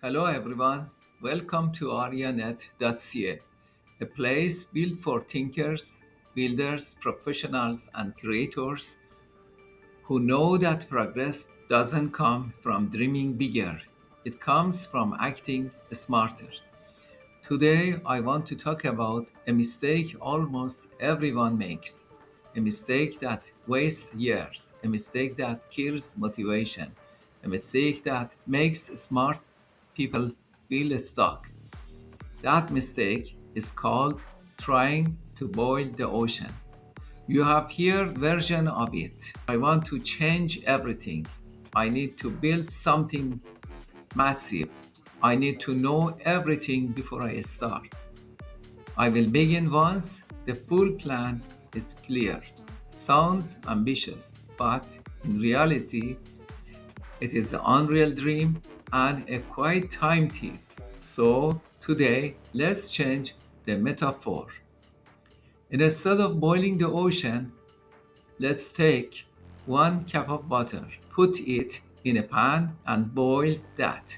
Hello everyone, welcome to AryaNet.ca, a place built for thinkers, builders, professionals, and creators who know that progress doesn't come from dreaming bigger, it comes from acting smarter. Today, I want to talk about a mistake almost everyone makes, a mistake that wastes years, a mistake that kills motivation, a mistake that makes smart people feel stuck. That mistake is called trying to boil the ocean. You have here version of it. I want to change everything. I need to build something massive. I need to know everything before I start. I will begin once the full plan is clear. Sounds ambitious, but in reality, it is an unreal dream and a quiet time thief. So, today, let's change the metaphor. Instead of boiling the ocean, let's take 1 cup of water, put it in a pan, and boil that.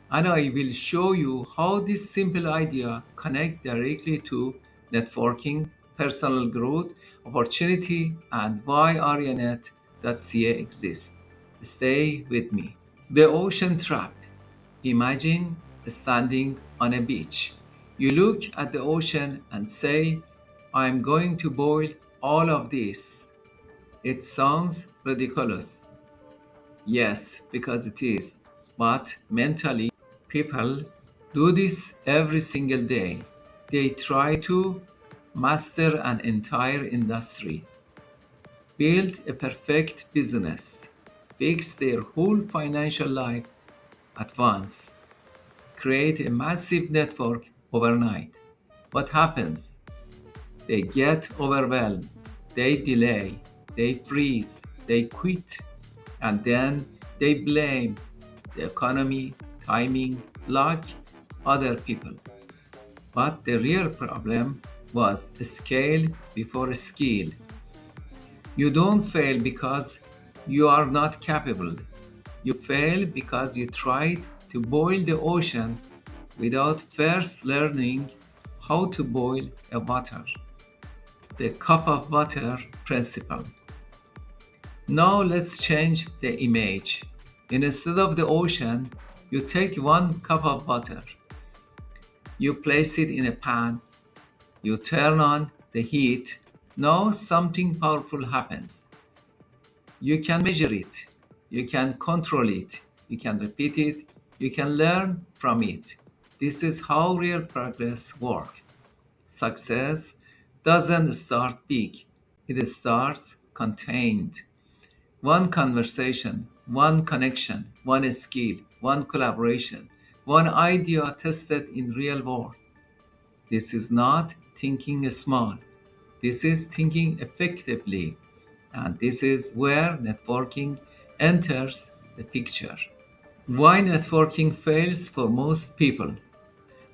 And I will show you how this simple idea connects directly to networking, personal growth, opportunity, and why AryaNet.ca exists. Stay with me. The ocean trap. Imagine standing on a beach. You look at the ocean and say, I'm going to boil all of this. It sounds ridiculous. Yes, because it is. But mentally, people do this every single day. They try to master an entire industry, build a perfect business, fix their whole financial life at once, create a massive network overnight. What happens? They get overwhelmed, they delay, they freeze, they quit, and then they blame the economy, timing, luck, other people. But the real problem was scale before skill. You don't fail because you are not capable. You fail because you tried to boil the ocean without first learning how to boil a water. The cup of water principle. Now let's change the image. Instead of the ocean, you take 1 cup of water. You place it in a pan. You turn on the heat. Now something powerful happens. You can measure it. You can control it. You can repeat it. You can learn from it. This is how real progress works. Success doesn't start big. It starts contained. One conversation, one connection, one skill, one collaboration, one idea tested in real world. This is not thinking small. This is thinking effectively. And this is where networking enters the picture. Why networking fails for most people?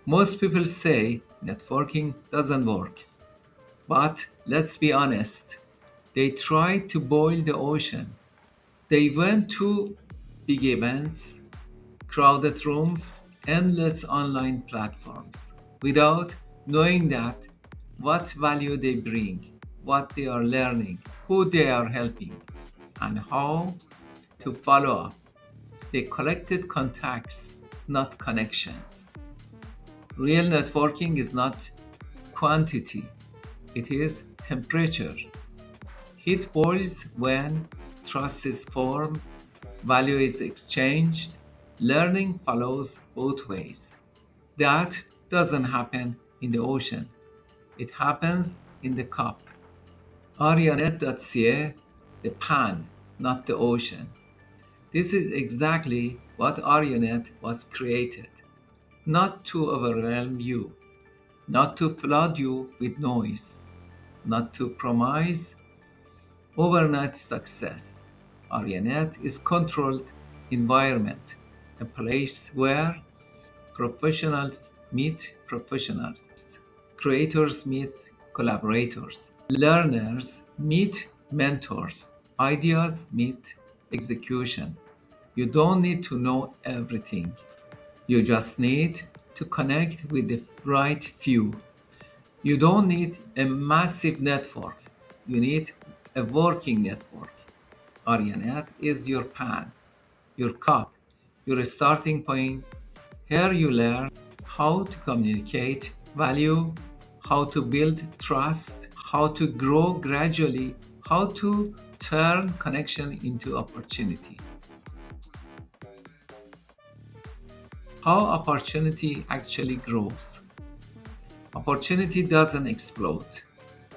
Most people say networking doesn't work. But let's be honest. They tried to boil the ocean. They went to big events, crowded rooms, endless online platforms without knowing that what value they bring, what they are learning, who they are helping, and how to follow up. They collected contacts, not connections. Real networking is not quantity, it is temperature. Heat boils when trust is formed, value is exchanged, learning follows both ways. That doesn't happen in the ocean, it happens in the cup. AryaNet.ca, the pan, not the ocean. This is exactly what AryaNet was created. Not to overwhelm you, not to flood you with noise, not to promise overnight success. AryaNet is controlled environment, a place where professionals meet professionals, creators meet collaborators, learners meet mentors, ideas meet execution. You don't need to know everything. You just need to connect with the right few. You don't need a massive network. You need a working network. AryaNet is your pan, your cup, your starting point. Here you learn how to communicate value, how to build trust, how to grow gradually, how to turn connection into opportunity. How opportunity actually grows. Opportunity doesn't explode,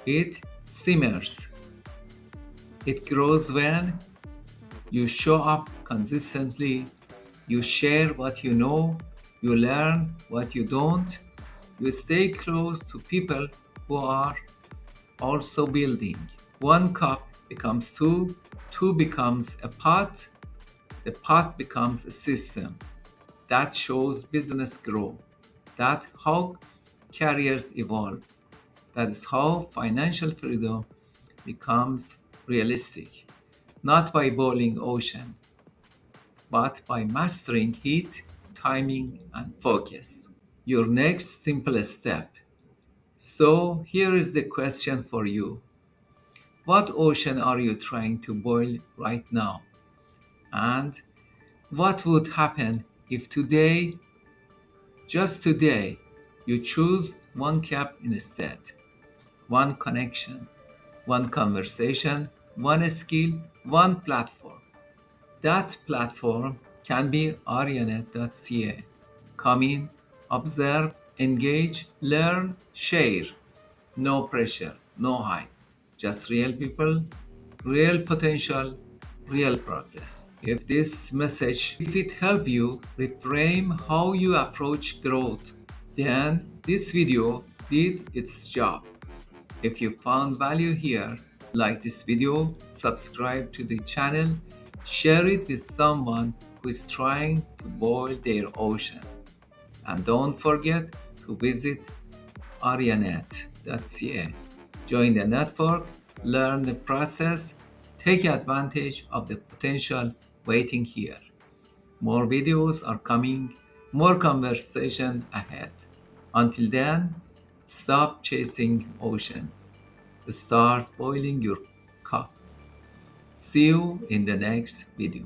it simmers. It grows when you show up consistently, you share what you know, you learn what you don't, you stay close to people who are also building. One cup becomes two, two becomes a pot, the pot becomes a system. That shows business grow. That's how careers evolve. That is how financial freedom becomes realistic. Not by boiling ocean, but by mastering heat, timing, and focus. Your next simple step. So here is the question for you. What ocean are you trying to boil right now? And what would happen if today, just today, you choose one cup instead? One connection, one conversation, one skill, one platform. That platform can be AryaNet.ca. Come in, observe, engage, learn, share. No pressure, no hype. Just real people, real potential, real progress. If this message, if it helped you reframe how you approach growth, then this video did its job. If you found value here, like this video, subscribe to the channel, share it with someone who is trying to boil their ocean. And don't forget to visit AryaNet.ca. Join the network, learn the process, take advantage of the potential waiting here. More videos are coming, more conversation ahead. Until then, stop chasing oceans. Start boiling your cup. See you in the next video.